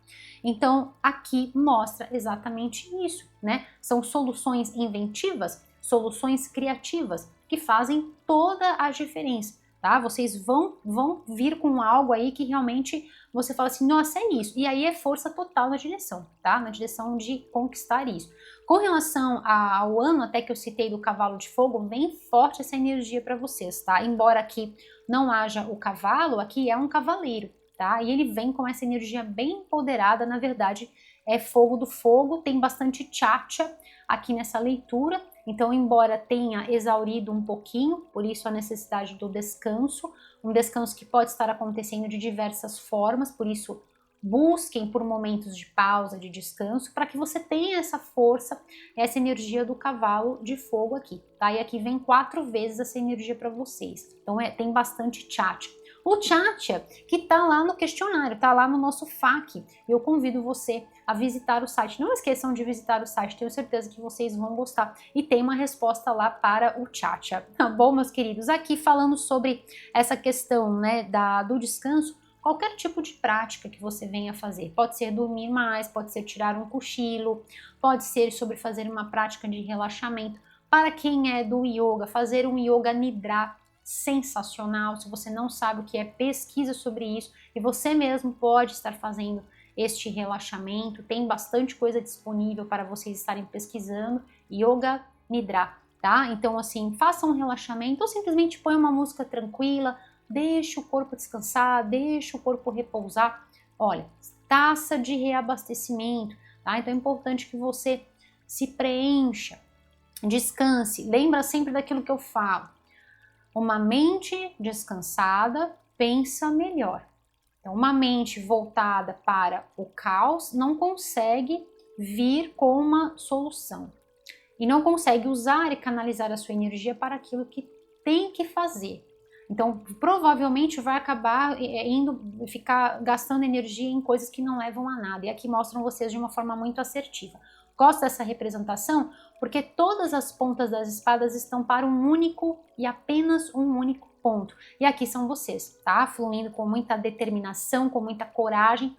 Então aqui mostra exatamente isso, né? São soluções inventivas, soluções criativas que fazem toda a diferença, tá? Vocês vão vir com algo aí que realmente você fala assim, nossa, é isso. E aí é força total na direção, tá? Na direção de conquistar isso. Com relação ao ano até que eu citei do cavalo de fogo, bem forte essa energia para vocês, tá? Embora aqui não haja o cavalo, aqui é um cavaleiro, tá? E ele vem com essa energia bem empoderada, na verdade, é fogo do fogo, tem bastante tchatcha aqui nessa leitura, então embora tenha exaurido um pouquinho, por isso a necessidade do descanso, um descanso que pode estar acontecendo de diversas formas, por isso busquem por momentos de pausa, de descanso, para que você tenha essa força, essa energia do cavalo de fogo aqui, tá? E aqui vem 4 vezes essa energia para vocês, então tem bastante tchatcha. O tchatcha que tá lá no questionário, tá lá no nosso FAQ. Eu convido você a visitar o site. Não esqueçam de visitar o site, tenho certeza que vocês vão gostar. E tem uma resposta lá para o tchatcha. Tá bom, meus queridos? Aqui falando sobre essa questão, né, do descanso, qualquer tipo de prática que você venha fazer. Pode ser dormir mais, pode ser tirar um cochilo, pode ser sobre fazer uma prática de relaxamento. Para quem é do yoga, fazer um yoga nidra, sensacional. Se você não sabe o que é, pesquisa sobre isso e você mesmo pode estar fazendo este relaxamento. Tem bastante coisa disponível para vocês estarem pesquisando. Yoga Nidra, tá? Então assim, faça um relaxamento ou simplesmente põe uma música tranquila, deixa o corpo descansar, deixa o corpo repousar. Olha, taça de reabastecimento, tá? Então é importante que você se preencha, descanse. Lembra sempre daquilo que eu falo. Uma mente descansada pensa melhor. Então, uma mente voltada para o caos não consegue vir com uma solução e não consegue usar e canalizar a sua energia para aquilo que tem que fazer. Então, provavelmente vai acabar ficar gastando energia em coisas que não levam a nada. E aqui mostram vocês de uma forma muito assertiva. Gosto dessa representação porque todas as pontas das espadas estão para um único e apenas um único ponto. E aqui são vocês, tá? Fluindo com muita determinação, com muita coragem,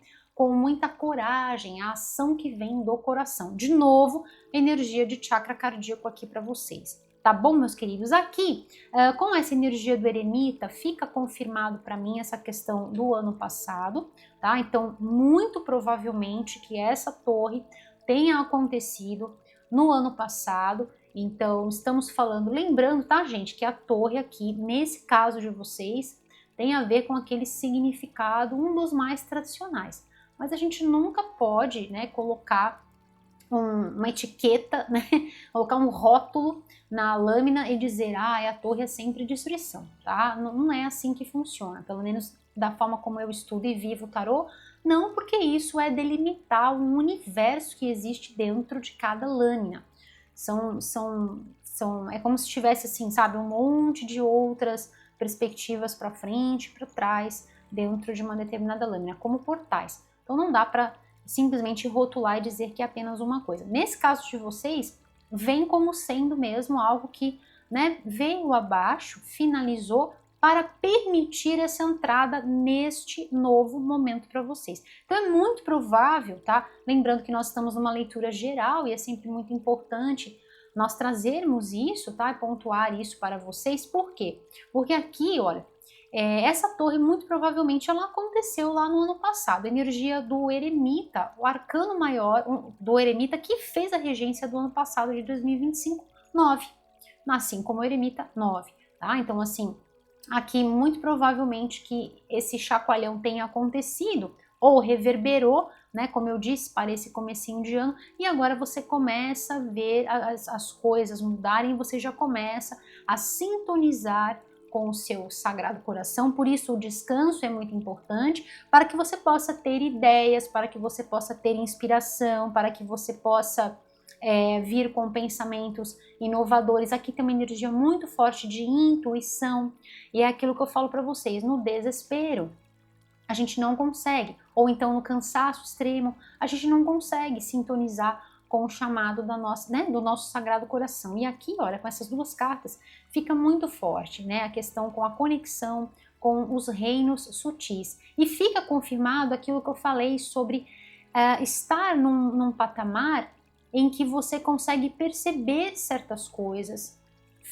a ação que vem do coração. De novo, energia de chakra cardíaco aqui para vocês. Tá bom, meus queridos? Aqui, com essa energia do eremita, fica confirmado para mim essa questão do ano passado, tá? Então, muito provavelmente que essa torre tenha acontecido no ano passado. Então, estamos falando, lembrando, tá, gente, que a torre aqui, nesse caso de vocês, tem a ver com aquele significado, um dos mais tradicionais. Mas a gente nunca pode, né, colocar uma etiqueta, né, colocar um rótulo na lâmina e dizer, a torre é sempre destruição, tá? Não é assim que funciona, pelo menos da forma como eu estudo e vivo o tarô, não, porque isso é delimitar um universo que existe dentro de cada lâmina. É como se tivesse assim, sabe, um monte de outras perspectivas para frente, para trás, dentro de uma determinada lâmina, como portais. Então não dá para simplesmente rotular e dizer que é apenas uma coisa. Nesse caso de vocês, vem como sendo mesmo algo que, né, veio abaixo, finalizou, para permitir essa entrada neste novo momento para vocês. Então é muito provável, tá? Lembrando que nós estamos numa leitura geral e é sempre muito importante nós trazermos isso, tá? E pontuar isso para vocês. Por quê? Porque aqui, olha, essa torre muito provavelmente ela aconteceu lá no ano passado. A energia do eremita, o arcano maior do eremita que fez a regência do ano passado de 2025, 9. Assim como o eremita, 9, tá? Então assim, aqui muito provavelmente que esse chacoalhão tenha acontecido ou reverberou, né, como eu disse, para esse comecinho de ano, e agora você começa a ver as coisas mudarem, você já começa a sintonizar com o seu sagrado coração. Por isso o descanso é muito importante, para que você possa ter ideias, para que você possa ter inspiração, para que você possa vir com pensamentos inovadores. Aqui tem uma energia muito forte de intuição, e é aquilo que eu falo para vocês, no desespero a gente não consegue, ou então no cansaço extremo, a gente não consegue sintonizar com o chamado da nossa, né, do nosso Sagrado Coração. E aqui, olha, com essas duas cartas, fica muito forte, né, a questão com a conexão com os reinos sutis. E fica confirmado aquilo que eu falei sobre estar num patamar em que você consegue perceber certas coisas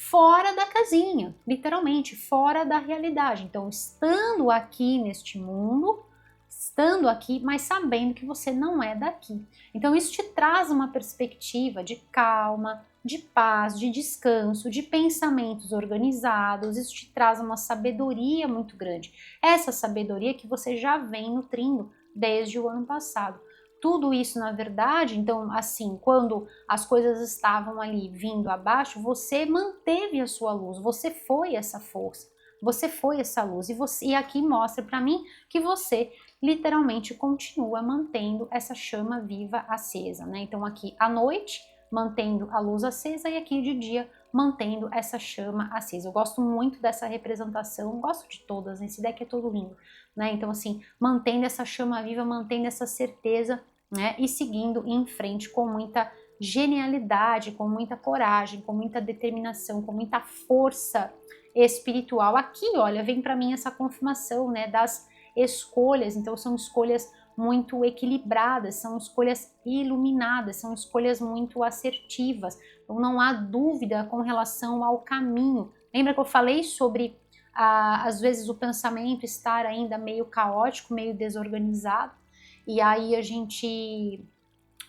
fora da casinha, literalmente, fora da realidade. Então, estando aqui neste mundo, estando aqui, mas sabendo que você não é daqui. Então, isso te traz uma perspectiva de calma, de paz, de descanso, de pensamentos organizados. Isso te traz uma sabedoria muito grande. Essa sabedoria que você já vem nutrindo desde o ano passado. Tudo isso, na verdade, então, assim, quando as coisas estavam ali vindo abaixo, você manteve a sua luz, você foi essa força, você foi essa luz. E aqui mostra para mim que você literalmente continua mantendo essa chama viva acesa, né? Então, aqui à noite, mantendo a luz acesa, e aqui de dia, mantendo essa chama acesa. Eu gosto muito dessa representação, gosto de todas, esse deck é todo lindo, né? Então, assim, mantendo essa chama viva, mantendo essa certeza, né, e seguindo em frente com muita genialidade, com muita coragem, com muita determinação, com muita força espiritual. Aqui, olha, vem para mim essa confirmação, né, das escolhas. Então são escolhas muito equilibradas, são escolhas iluminadas, são escolhas muito assertivas. Então não há dúvida com relação ao caminho. Lembra que eu falei sobre às vezes o pensamento estar ainda meio caótico, meio desorganizado? E aí a gente,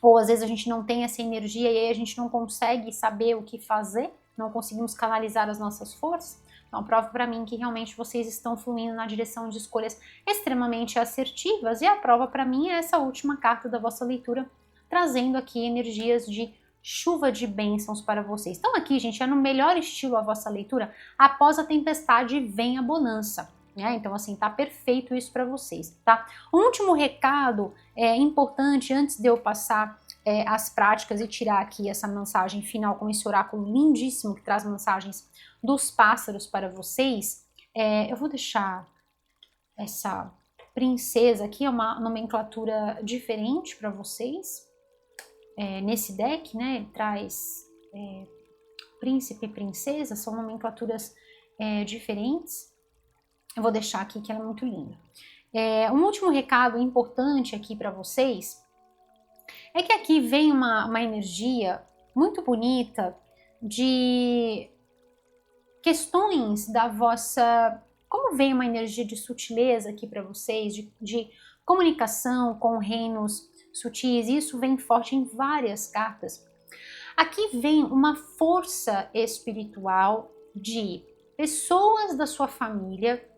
ou às vezes a gente não tem essa energia e aí a gente não consegue saber o que fazer, não conseguimos canalizar as nossas forças. Então prova para mim que realmente vocês estão fluindo na direção de escolhas extremamente assertivas, e a prova para mim é essa última carta da vossa leitura, trazendo aqui energias de chuva de bênçãos para vocês. Então aqui, gente, é no melhor estilo a vossa leitura. Após a tempestade vem a bonança. Então, assim, tá perfeito isso para vocês, tá? Um último recado importante antes de eu passar as práticas e tirar aqui essa mensagem final com esse oráculo lindíssimo que traz mensagens dos pássaros para vocês. Eu vou deixar essa princesa aqui, é uma nomenclatura diferente para vocês. Nesse deck, né, ele traz príncipe e princesa, são nomenclaturas diferentes. Eu vou deixar aqui que ela é muito linda. Um último recado importante aqui para vocês é que aqui vem uma energia muito bonita de questões da vossa... Como vem uma energia de sutileza aqui para vocês, de comunicação com reinos sutis, isso vem forte em várias cartas. Aqui vem uma força espiritual de pessoas da sua família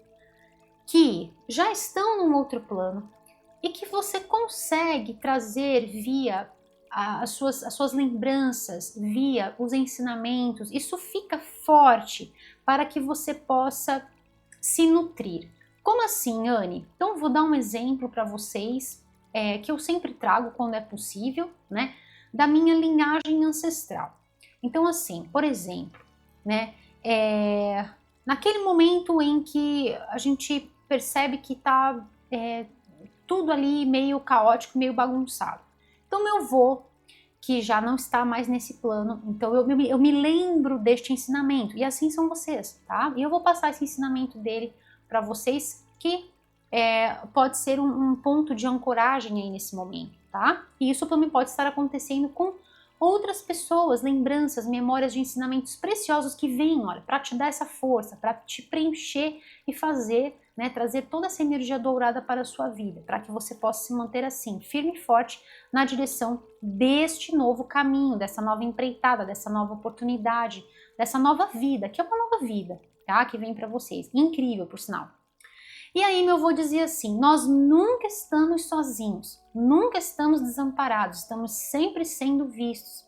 que já estão num outro plano e que você consegue trazer via as suas lembranças, via os ensinamentos. Isso fica forte para que você possa se nutrir. Como assim, Anne? Então vou dar um exemplo para vocês que eu sempre trago quando é possível, né, da minha linhagem ancestral. Então assim, por exemplo, né, naquele momento em que a gente percebe que tá tudo ali meio caótico, meio bagunçado. Então meu avô, que já não está mais nesse plano, então eu me lembro deste ensinamento, e assim são vocês, tá? E eu vou passar esse ensinamento dele para vocês, que pode ser um ponto de ancoragem aí nesse momento, tá? E isso também pode estar acontecendo com outras pessoas, lembranças, memórias de ensinamentos preciosos que vêm, olha, para te dar essa força, para te preencher e fazer, né, trazer toda essa energia dourada para a sua vida, para que você possa se manter assim, firme e forte na direção deste novo caminho, dessa nova empreitada, dessa nova oportunidade, dessa nova vida, que é uma nova vida, tá? Que vem para vocês. Incrível, por sinal. E aí meu avô dizia assim, nós nunca estamos sozinhos, nunca estamos desamparados, estamos sempre sendo vistos,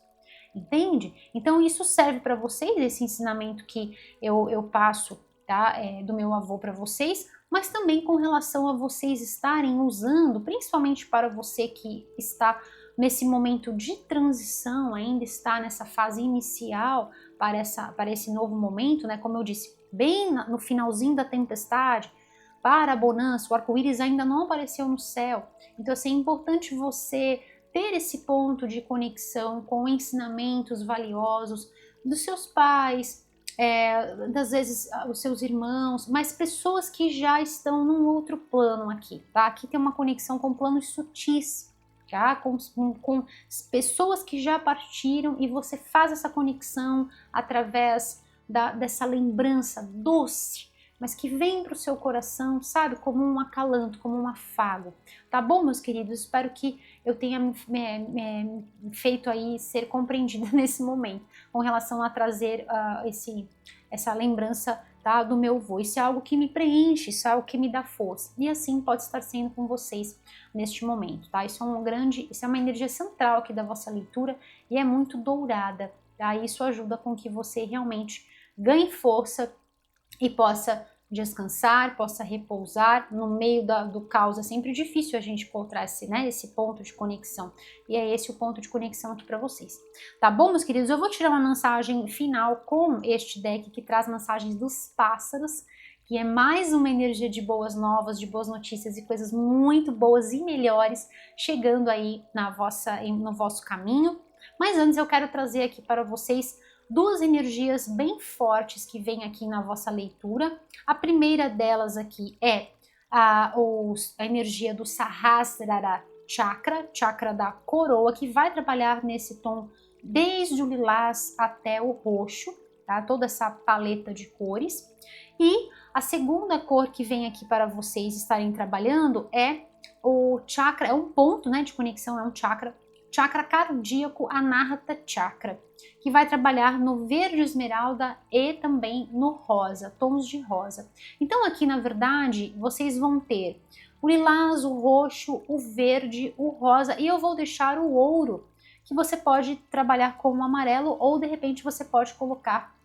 entende? Então isso serve para vocês, esse ensinamento que eu passo, tá, do meu avô para vocês, mas também com relação a vocês estarem usando, principalmente para você que está nesse momento de transição, ainda está nessa fase inicial para esse novo momento, né? Como eu disse, bem no finalzinho da tempestade, para a bonança, o arco-íris ainda não apareceu no céu. Então, assim, é importante você ter esse ponto de conexão com ensinamentos valiosos dos seus pais, das vezes os seus irmãos, mas pessoas que já estão num outro plano aqui, tá? Aqui tem uma conexão com planos sutis, tá? Com pessoas que já partiram e você faz essa conexão através dessa lembrança doce, mas que vem para o seu coração, sabe? Como um acalanto, como um afago. Tá bom, meus queridos? Espero que eu tenha me feito aí ser compreendida nesse momento, com relação a trazer essa lembrança, tá, do meu avô. Isso é algo que me preenche, isso é algo que me dá força. E assim pode estar sendo com vocês neste momento, tá? Isso é uma energia central aqui da vossa leitura e é muito dourada, tá? Isso ajuda com que você realmente ganhe força e possa descansar, possa repousar no meio do caos. É sempre difícil a gente encontrar esse ponto de conexão, e é esse o ponto de conexão aqui para vocês. Tá bom, meus queridos? Eu vou tirar uma mensagem final com este deck que traz mensagens dos pássaros, que é mais uma energia de boas novas, de boas notícias e coisas muito boas e melhores chegando aí no vosso caminho. Mas antes eu quero trazer aqui para vocês duas energias bem fortes que vêm aqui na vossa leitura. A primeira delas aqui é a energia do Sahasrara Chakra, chakra da coroa, que vai trabalhar nesse tom desde o lilás até o roxo, tá? Toda essa paleta de cores. E a segunda cor que vem aqui para vocês estarem trabalhando é o chakra, é um ponto, né, de conexão, é um chakra cardíaco, Anahata Chakra, que vai trabalhar no verde esmeralda e também no rosa, tons de rosa. Então aqui, na verdade, vocês vão ter o lilás, o roxo, o verde, o rosa, e eu vou deixar o ouro, que você pode trabalhar com o amarelo, ou de repente você pode colocar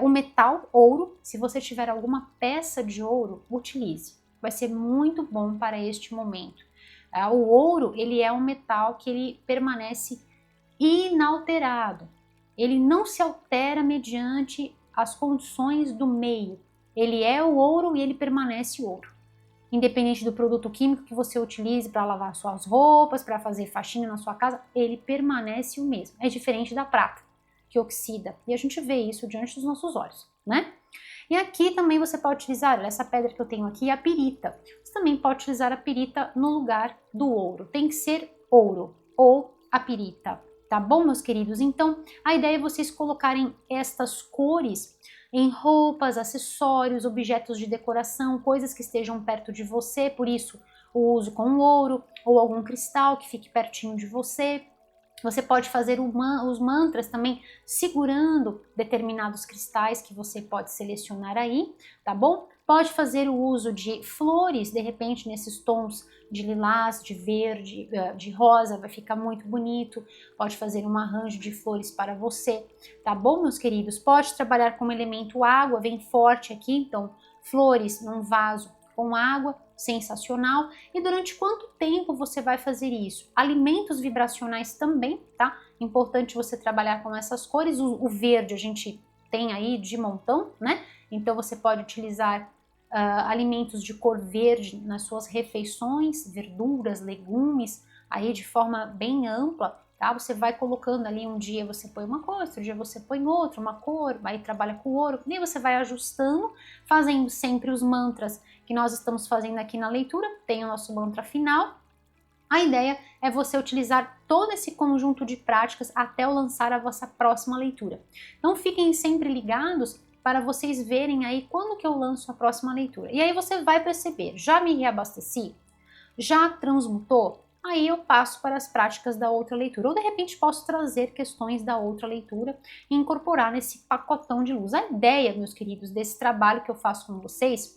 o metal ouro. Se você tiver alguma peça de ouro, utilize. Vai ser muito bom para este momento. O ouro, ele é um metal que ele permanece inalterado. Ele não se altera mediante as condições do meio. Ele é o ouro e ele permanece ouro. Independente do produto químico que você utilize para lavar suas roupas, para fazer faxina na sua casa, ele permanece o mesmo. É diferente da prata, que oxida. E a gente vê isso diante dos nossos olhos, né? E aqui também você pode utilizar, olha, essa pedra que eu tenho aqui, a pirita. Você também pode utilizar a pirita no lugar do ouro. Tem que ser ouro ou a pirita, tá bom, meus queridos? Então, a ideia é vocês colocarem estas cores em roupas, acessórios, objetos de decoração, coisas que estejam perto de você, por isso o uso com ouro ou algum cristal que fique pertinho de você. Você pode fazer os mantras também segurando determinados cristais que você pode selecionar aí, tá bom? Pode fazer o uso de flores, de repente nesses tons de lilás, de verde, de rosa, vai ficar muito bonito. Pode fazer um arranjo de flores para você, tá bom, meus queridos? Pode trabalhar com o elemento água, vem forte aqui, então flores num vaso com água, sensacional. E durante quanto tempo você vai fazer isso? Alimentos vibracionais também, tá? Importante você trabalhar com essas cores. O verde a gente tem aí de montão, né? Então você pode utilizar alimentos de cor verde nas suas refeições, verduras, legumes, aí de forma bem ampla, tá? Você vai colocando ali, um dia você põe uma cor, outro dia você põe outra, uma cor, aí trabalha com ouro, e aí você vai ajustando, fazendo sempre os mantras que nós estamos fazendo aqui na leitura. Tem o nosso mantra final. A ideia é você utilizar todo esse conjunto de práticas até eu lançar a vossa próxima leitura. Então fiquem sempre ligados para vocês verem aí quando que eu lanço a próxima leitura. E aí você vai perceber, já me reabasteci? Já transmutou? Aí eu passo para as práticas da outra leitura. Ou de repente posso trazer questões da outra leitura e incorporar nesse pacotão de luz. A ideia, meus queridos, desse trabalho que eu faço com vocês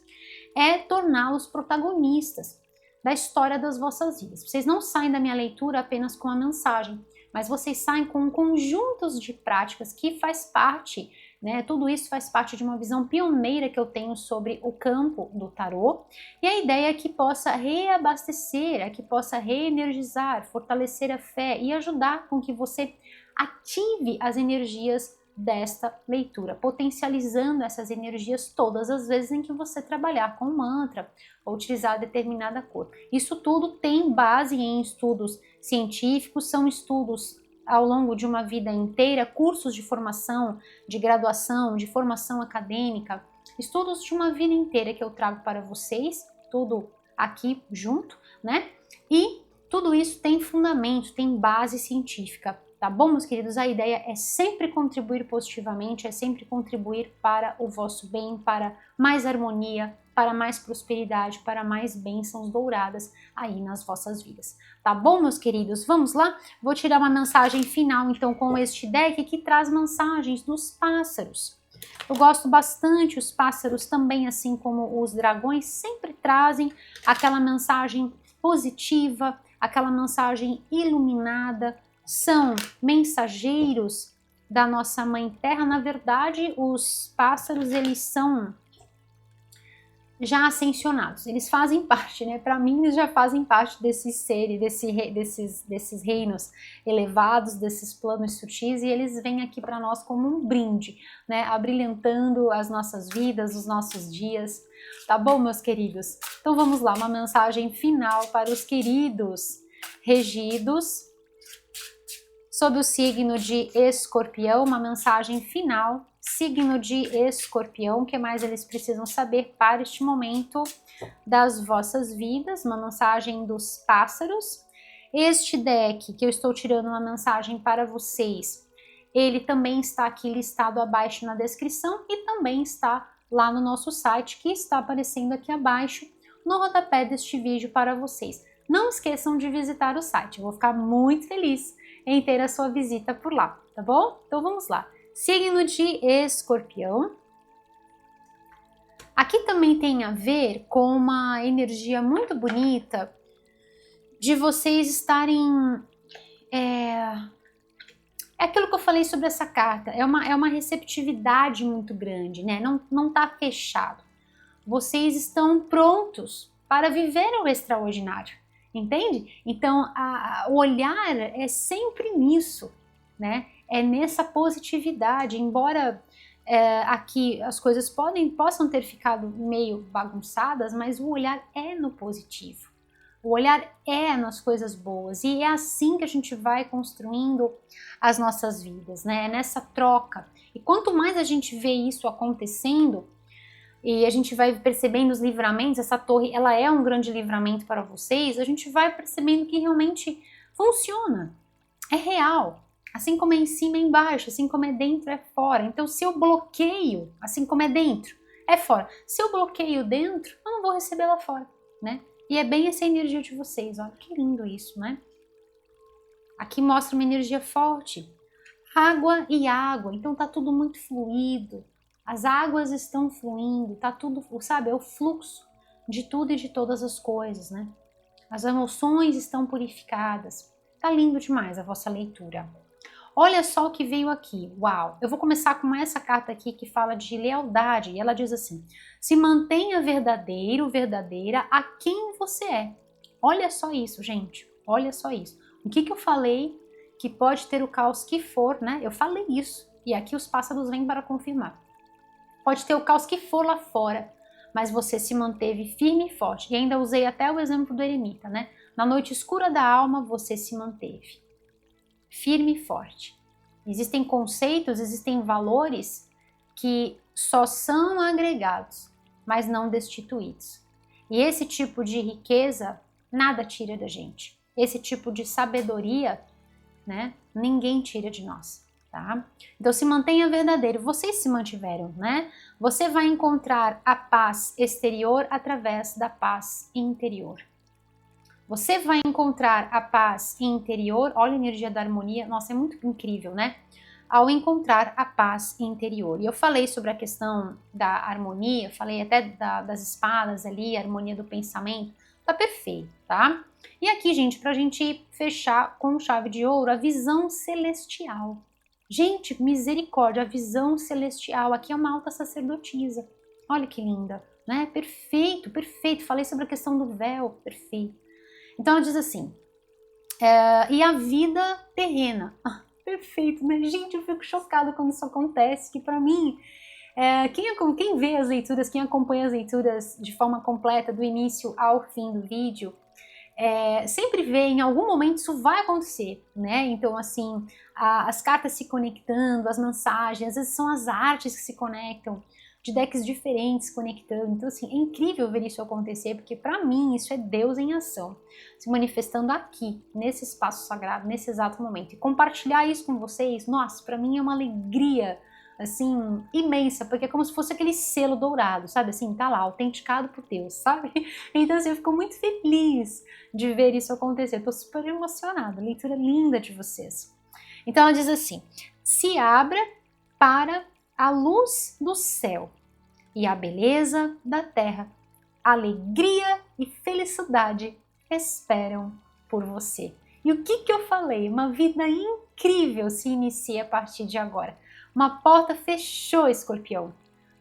é torná-los protagonistas da história das vossas vidas. Vocês não saem da minha leitura apenas com a mensagem, mas vocês saem com conjuntos de práticas que faz parte né? Tudo isso faz parte de uma visão pioneira que eu tenho sobre o campo do tarô, e a ideia é que possa reabastecer, é que possa reenergizar, fortalecer a fé e ajudar com que você ative as energias desta leitura, potencializando essas energias todas as vezes em que você trabalhar com mantra ou utilizar determinada cor. Isso tudo tem base em estudos científicos, são estudos ao longo de uma vida inteira, cursos de formação, de graduação, de formação acadêmica, estudos de uma vida inteira que eu trago para vocês, tudo aqui junto, né? E tudo isso tem fundamento, tem base científica. Tá bom, meus queridos? A ideia é sempre contribuir positivamente, é sempre contribuir para o vosso bem, para mais harmonia, para mais prosperidade, para mais bênçãos douradas aí nas vossas vidas. Tá bom, meus queridos? Vamos lá? Vou tirar uma mensagem final, então, com este deck que traz mensagens dos pássaros. Eu gosto bastante, os pássaros também, assim como os dragões, sempre trazem aquela mensagem positiva, aquela mensagem iluminada, são mensageiros da nossa Mãe Terra. Na verdade, os pássaros, eles são já ascensionados, eles fazem parte, né? Para mim, eles já fazem parte desses seres, desses reinos elevados, desses planos sutis, e eles vêm aqui para nós como um brinde, né? Abrilhantando as nossas vidas, os nossos dias. Tá bom, meus queridos? Então vamos lá, uma mensagem final para os queridos regidos sob o signo de Escorpião, uma mensagem final, signo de Escorpião, o que mais eles precisam saber para este momento das vossas vidas, uma mensagem dos pássaros. Este deck que eu estou tirando uma mensagem para vocês, ele também está aqui listado abaixo na descrição e também está lá no nosso site, que está aparecendo aqui abaixo no rodapé deste vídeo para vocês. Não esqueçam de visitar o site, eu vou ficar muito feliz em ter a sua visita por lá, tá bom? Então vamos lá. Signo de Escorpião. Aqui também tem a ver com uma energia muito bonita de vocês estarem... É aquilo que eu falei sobre essa carta, é uma receptividade muito grande, né? Não tá fechado. Vocês estão prontos para viver o extraordinário. Entende? Então, o olhar é sempre nisso, né? É nessa positividade, embora aqui as coisas possam ter ficado meio bagunçadas, mas o olhar é no positivo. O olhar é nas coisas boas e é assim que a gente vai construindo as nossas vidas, né? É nessa troca. E quanto mais a gente vê isso acontecendo, e a gente vai percebendo os livramentos, essa torre, ela é um grande livramento para vocês, a gente vai percebendo que realmente funciona, é real, assim como é em cima é embaixo, assim como é dentro é fora. Então se eu bloqueio, assim como é dentro, é fora. Se eu bloqueio dentro, eu não vou receber lá fora, né? E é bem essa energia de vocês, olha que lindo isso, né? Aqui mostra uma energia forte, água e água, então tá tudo muito fluido. As águas estão fluindo, tá tudo, sabe, é o fluxo de tudo e de todas as coisas, né? As emoções estão purificadas. Tá lindo demais a vossa leitura. Olha só o que veio aqui, uau! Eu vou começar com essa carta aqui que fala de lealdade, e ela diz assim: se mantenha verdadeiro, verdadeira a quem você é. Olha só isso, gente, olha só isso. O que eu falei que pode ter o caos que for, né? Eu falei isso, e aqui os pássaros vêm para confirmar. Pode ter o caos que for lá fora, mas você se manteve firme e forte. E ainda usei até o exemplo do eremita, né? Na noite escura da alma, você se manteve firme e forte. Existem conceitos, existem valores que só são agregados, mas não destituídos. E esse tipo de riqueza, nada tira da gente. Esse tipo de sabedoria, né? Ninguém tira de nós. Tá? Então se mantenha verdadeiro, vocês se mantiveram, né? Você vai encontrar a paz exterior através da paz interior. Você vai encontrar a paz interior, olha a energia da harmonia, nossa, é muito incrível, né? Ao encontrar a paz interior. E eu falei sobre a questão da harmonia, falei até das espadas ali, a harmonia do pensamento, tá perfeito, tá? E aqui, gente, pra gente fechar com chave de ouro, a visão celestial. Gente, misericórdia, a visão celestial. Aqui é uma alta sacerdotisa. Olha que linda, né? Perfeito, perfeito. Falei sobre a questão do véu, perfeito. Então ela diz assim, e a vida terrena. Perfeito, né? Gente, eu fico chocada quando isso acontece, que pra mim, quem vê as leituras, quem acompanha as leituras de forma completa, do início ao fim do vídeo, sempre vê, em algum momento isso vai acontecer, né? Então, assim, as cartas se conectando, as mensagens, às vezes são as artes que se conectam, de decks diferentes conectando. Então, assim, é incrível ver isso acontecer, porque para mim isso é Deus em ação, se manifestando aqui, nesse espaço sagrado, nesse exato momento. E compartilhar isso com vocês, nossa, para mim é uma alegria, assim, imensa, porque é como se fosse aquele selo dourado, sabe? Assim, tá lá, autenticado por Deus, sabe? Então, assim, eu fico muito feliz de ver isso acontecer. Eu tô super emocionada, leitura linda de vocês. Então ela diz assim, se abra para a luz do céu e a beleza da terra, alegria e felicidade esperam por você. E o que eu falei? Uma vida incrível se inicia a partir de agora. Uma porta fechou, Escorpião,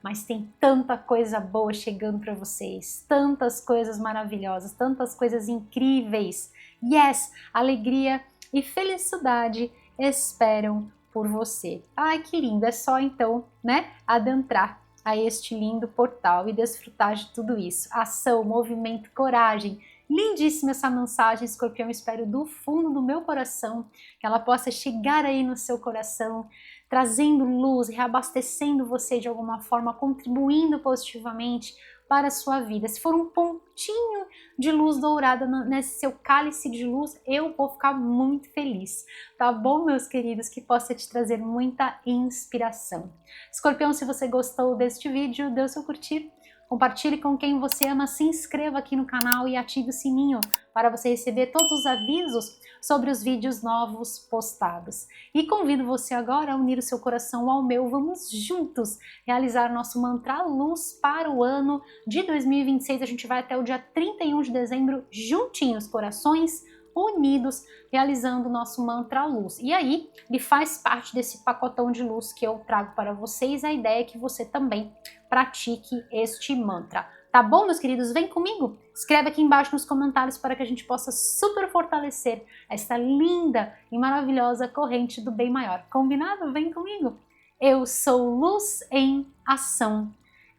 mas tem tanta coisa boa chegando para vocês, tantas coisas maravilhosas, tantas coisas incríveis. Yes, alegria e felicidade esperam por você. Ai, que lindo! É só então, né, adentrar a este lindo portal e desfrutar de tudo isso. Ação, movimento, coragem. Lindíssima essa mensagem, Escorpião. Espero do fundo do meu coração que ela possa chegar aí no seu coração, trazendo luz, reabastecendo você de alguma forma, contribuindo positivamente para a sua vida. Se for um pontinho de luz dourada nesse seu cálice de luz, eu vou ficar muito feliz, tá bom, meus queridos? Que possa te trazer muita inspiração. Escorpião, se você gostou deste vídeo, dê o seu curtir, compartilhe com quem você ama, se inscreva aqui no canal e ative o sininho para você receber todos os avisos sobre os vídeos novos postados. E convido você agora a unir o seu coração ao meu. Vamos juntos realizar nosso mantra luz para o ano de 2026. A gente vai até o dia 31 de dezembro juntinhos, corações unidos, realizando o nosso mantra luz. E aí, ele faz parte desse pacotão de luz que eu trago para vocês. A ideia é que você também pratique este mantra. Tá bom, meus queridos? Vem comigo! Escreve aqui embaixo nos comentários para que a gente possa super fortalecer esta linda e maravilhosa corrente do bem maior. Combinado? Vem comigo! Eu sou luz em ação.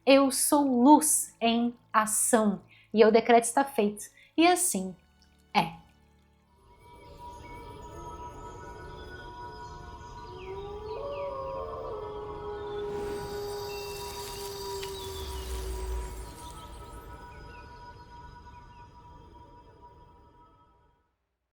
Eu sou luz em ação. E o decreto está feito. E assim é.